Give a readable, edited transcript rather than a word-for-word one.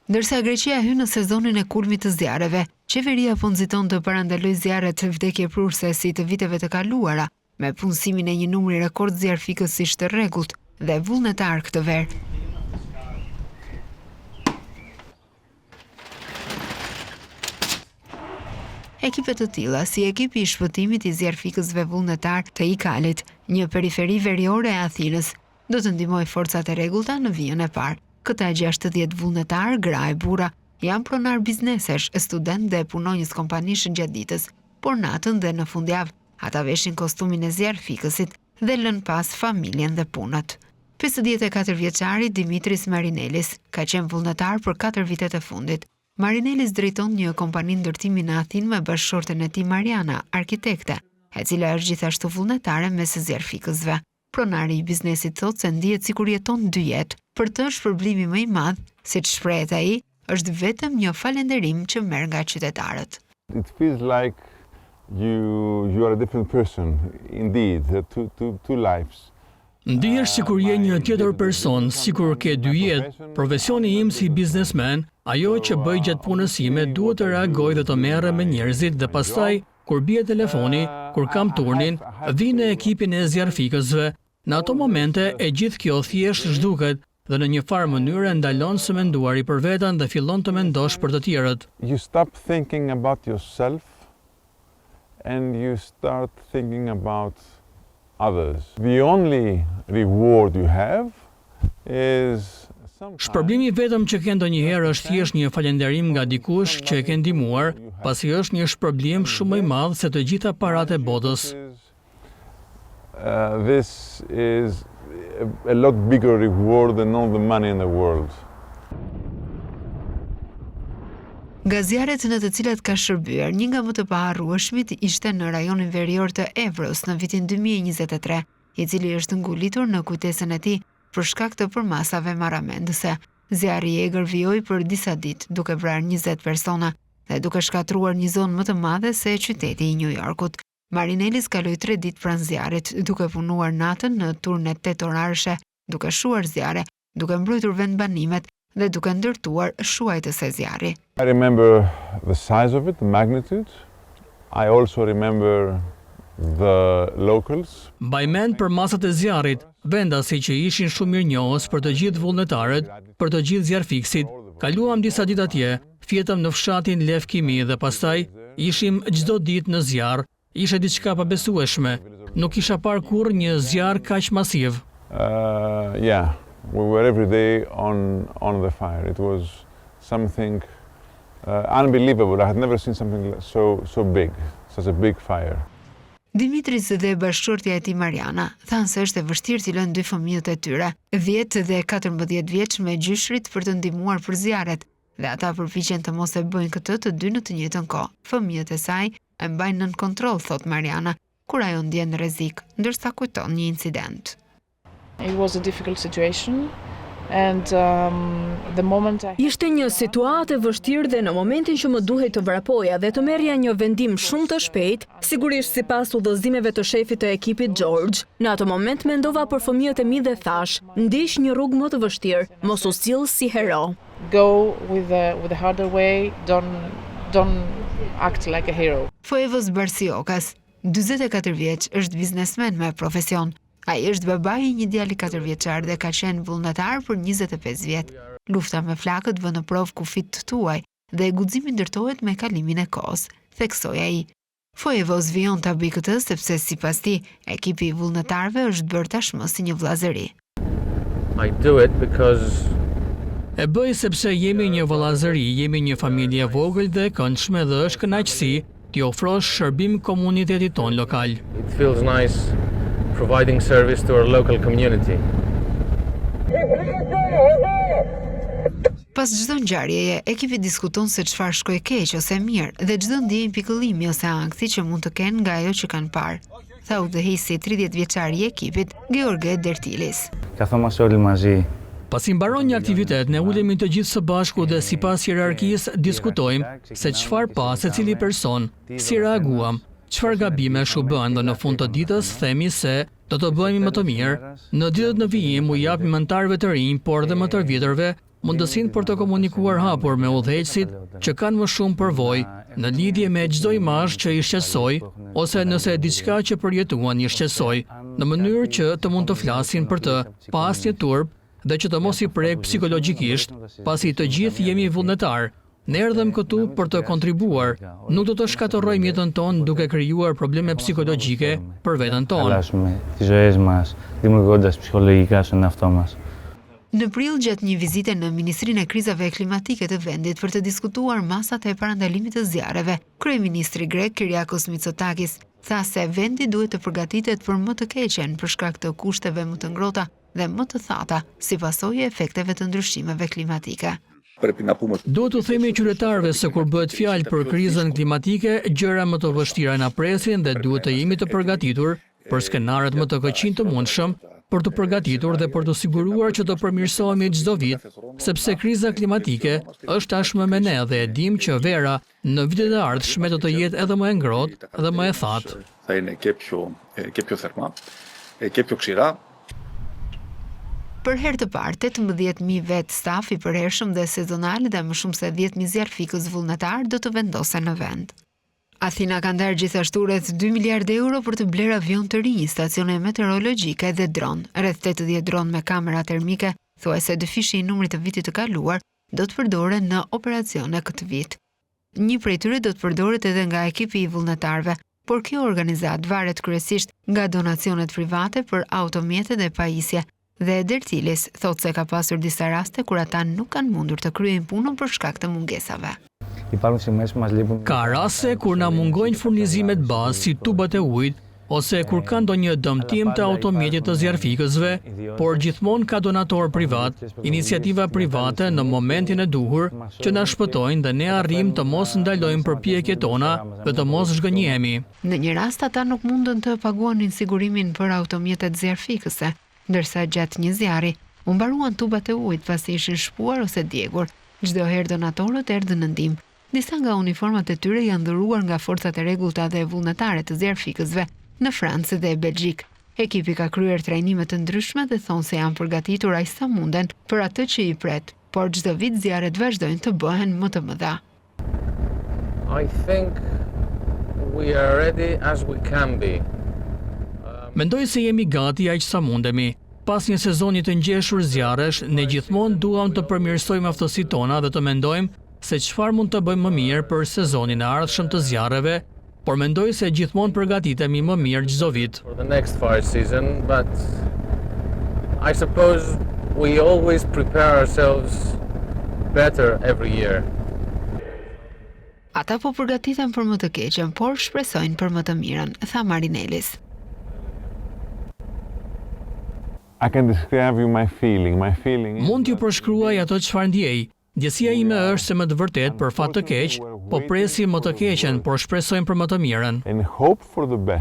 Ndërsa Greqia hyn në sezonin e kulmit të zjarreve, qeveria po nxiton të parandalojë zjarret vdekjeprurse si të viteve të kaluara, me punësimin e një numri rekord zjarfikësish të rregullt dhe vullnetar këtë verë. Ekipe të tilla, si ekipi i shpëtimit i zjarfikësve vullnetar të Ikalit, një periferi veriore e Athinës, do të ndihmojë forcat e rregullta në vijën e parë. Këta 60 vullnetar, gra e burra, janë pronar biznesesh, student dhe punonjës kompanish gjatë ditës, por natën dhe në fundjavë ata veshin kostumin e zjarfikësit dhe lën pas familjen dhe punët. 54 vjeçari Dimitris Marinelis ka qenë vullnetar për 4 vitet e fundit. Marinelis drejton një kompani ndërtimi në Athinë me bashkëshorten e tij Mariana, arkitekte, e cila është gjithashtu vullnetare mes zjarfikësve. Pronari i biznesit thotë se ndihet sikur jeton dy jetë. Për të shpërblimi më i madh, siç shprehet ai, është vetëm një falënderim që merr nga qytetarët. It feels like you are a different person, indeed, two lives. Ndihesh sikur je një tjetër person, sikur ke dy jetë. Profesioni im si biznesmen, ajo që bëj gjatë punës time duhet të reagoj dhe të merre me njerëzit dhe pastaj, kur bie telefoni, kur kam turnin, vi në ekipin e zjarfikësve. Në ato momente e gjithë kjo thjesht zhduket dhe në një farë mënyrë ndalon së menduari për veten dhe fillon të mendosh për të tjerët. You stop thinking about yourself and you start thinking about others. The only reward you have is shpërblimi vetëm që ke ndonjëherë është thjesht një falënderim nga dikush që e ke ndihmuar, pasi është një shpërblim shumë më i madh se të gjitha paratë e botës. This is a lot bigger reward than all the money in the world. Nga zjarret në të cilat ka shërbyer, një nga më të paharrueshmit ishte në rajonin verior të Evros në vitin 2023, i cili është ngulitur në kujtesën e tij për shkak të përmasave marramendëse. Zjarri i egër vijoi për disa ditë, duke vrarë 20 persona dhe duke shkatruar një zonë më të madhe se qyteti i New Yorkut. Marinelis kaloi 3 ditë pranë zjarrit, duke punuar natën në turne 8 orarëshe, duke shuar zjarre, duke mbrojtur vendbanimet dhe duke ndërtuar shuajtës e zjarri. I remember the size of it, the magnitude. I also remember the locals. Mbaj mend për masat e zjarrit, vendasi që ishin shumë mirënjohës për të gjithë vullnetarët, për të gjithë zjarfikësit. Kaluam disa ditë atje, fjetëm në fshatin Lefkimi dhe pastaj ishim çdo ditë në zjarr. Ishte diçka pabesueshme. Nuk isha parë kurrë një zjarr kaq masiv. Yeah, we were every day on the fire. It was something unbelievable. I had never seen something so big, such a big fire. Dimitris dhe bashkëshortja e tij Mariana thanë se është e vështirë t'i lënë 2 fëmijët e tyre, 10 dhe 14 vjeç me gjyshrit për të ndihmuar për zjarret, dhe ata përpiqen të mos e bëjnë këtë të dy në të njëjtën kohë. Fëmijët e saj e mbajnë nën kontroll, thot Mariana, kur ajo ndjen rrezik, ndërsa kujton një incident. It was a difficult situation. And the moment Ishte një situatë e vështirë dhe në momentin që më duhej të vrapoja dhe të merrja një vendim shumë të shpejt, sigurisht sipas udhëzimeve të shefit të ekipit George, në atë moment mendova për fëmijët e mi dhe thash, ndiq një rrugë më të vështirë, mos u sill si hero. Go with the harder way, don't act like a hero. Foevos Barsiokas, 44 vjeç, është biznesmen me profesion. Ai është babai i një djali 4 vjeçar dhe ka qenë vullnetar për 25 vjet. Lufta me flakët vë në provë kufit të tuaj dhe guximi ndërtohet me kalimin e kohës, theksoi ai. Foevos vijon ta bëjë këtë sepse sipas tij, ekipi i vullnetarëve është bërë tashmë si një vllazëri. I do it because E bëj sepse jemi një vëllazëri, jemi një familje vogël dhe këndshme dhe është kënaqësi t'i ofrosh shërbim komunitetit ton lokal. it feels nice providing service to our local community. Pas çdo ngjarjeje, ekipi diskuton se çfarë shkoi keq ose mirë dhe çdo ndjenjë pikëllimi ose ankthi që mund të kenë nga ajo që kanë parë. Tha udhëheqësi 30 vjeçar i ekipit, George Dertilis. Καθόμαστε όλοι μαζί. Pasi mbaron një aktivitet, ne ulemi të gjithë së bashku dhe sipas hierarkisë diskutojmë se çfarë pa secili person, si reaguam, çfarë gabime u bën dhe në fund të ditës themi se do të bëhemi më të mirë. Në ditët në vijim u japim anëtarëve të rinj, por dhe më të vjetërve mundësinë për të komunikuar hapur me udhëheqësit që kanë më shumë përvojë në lidhje me çdo imazh që i shqetësoj ose nëse diçka që përjetuan i shqetësoj, në mënyrë që të mund të flasin për të pa asnjë turp dhe që të mos i prek psikologjikisht, pasi të gjithë jemi vullnetar. Ne erdhëm këtu për të kontribuar, nuk do të shkatërrojmë jetën tonë duke krijuar probleme psikologjike për veten tonë. Αλλάσουμε τις ζωές μας, δημιουργώντας ψυχολογικά στον εαυτό μας. Në prill, gjatë një vizite në Ministrinë e Krizave Klimatike të vendit për të diskutuar masat e parandalimit të zjarreve, kryeministri grek Kyriakos Mitsotakis tha se vendi duhet të përgatitet për më të keqen për shkak të kushteve më të ngrohta dhe më të thata si pasojë e efekteve të ndryshimeve klimatike. Do të themi qytetarëve se kur bëhet fjalë për krizën klimatike, gjëra më të vështira na presin dhe duhet të jemi të përgatitur për skenaret më të këqij të mundshëm, për të përgatitur dhe për të siguruar që të përmirësohemi çdo vit, sepse kriza klimatike është tashmë me ne dhe e dim që vera në vitet e ardhshme do të jetë edhe më e ngrohtë dhe më e thatë. Θα είναι και πιο θερμά και πιο ξηρά. Për herë të parë, 18.000 vet staf i përhershëm dhe sezonal dhe më shumë se 10.000 zjarfikës vullnetar do të vendosen në vend. Athina ka ndarë gjithashtu rreth 2 miliardë euro për të bler avion të rinj, stacione meteorologjike dhe dron. Rreth 80 dron me kamera termike, thuajse dëfishi i numrit të vitit të kaluar, do të përdoren në operacione këtë vit. Një prej tyre do të përdoret edhe nga ekipi i vullnetarëve, por kjo organizat varet kryesisht nga donacionet private për automjete dhe pajisje. Dhe Dertilis thot se ka pasur disa raste kur ata nuk kanë mundur të kryejnë punën për shkak të mungesave. Ka raste kur na mungojnë furnizimet bazë si tubat e ujit ose kur ka ndonjë dëmtim të automjetit të zjarfikësve, por gjithmonë ka donator privat, iniciativa private në momentin e duhur që na shpëtojnë dhe ne arrim të mos ndalojmë përpjekjet tona dhe të mos zhgënjehemi. Në një rast ata nuk mundën të paguanin sigurimin për automjetet zjarfikëse, ndërsa gjatë një zjarri u mbaruan tubat e ujit pasi ishin shpuar ose djegur. Çdo herë donatorët erdhën në ndihmë. Disa nga uniformat e tyre janë dhëruar nga forcat e rregullta dhe vullnetare të zjarfikësve në Francë dhe Belgjik. Ekipi ka kryer trajnime të ndryshme dhe thonë se janë përgatitur aq sa munden për atë që i pret, por çdo vit zjarret vazhdojnë të bëhen më të mëdha. I think we are ready as we can be. Mendoj se jemi gati aq sa mundemi. Pas një sezoni të ngjeshur zjarresh, ne gjithmonë duam të përmirësojmë aftësitë tona dhe të mendojmë se çfarë mund të bëjmë më mirë për sezonin e ardhshëm të zjarreve, por mendoj se gjithmonë përgatitemi më mirë çdo vit. For the next fire season, but I suppose we always prepare ourselves better every year. Ata po përgatiten për më të keqen, por shpresojnë për më të mirën, tha Marinelis. I can describe you my feeling. My feeling is Mund t'ju përshkruaj ato çfarë ndjej. Ndjesia ime është se më të vërtet për fat të keq, po presim më të keqen, por shpresojmë për më të mirën. and hope for the best.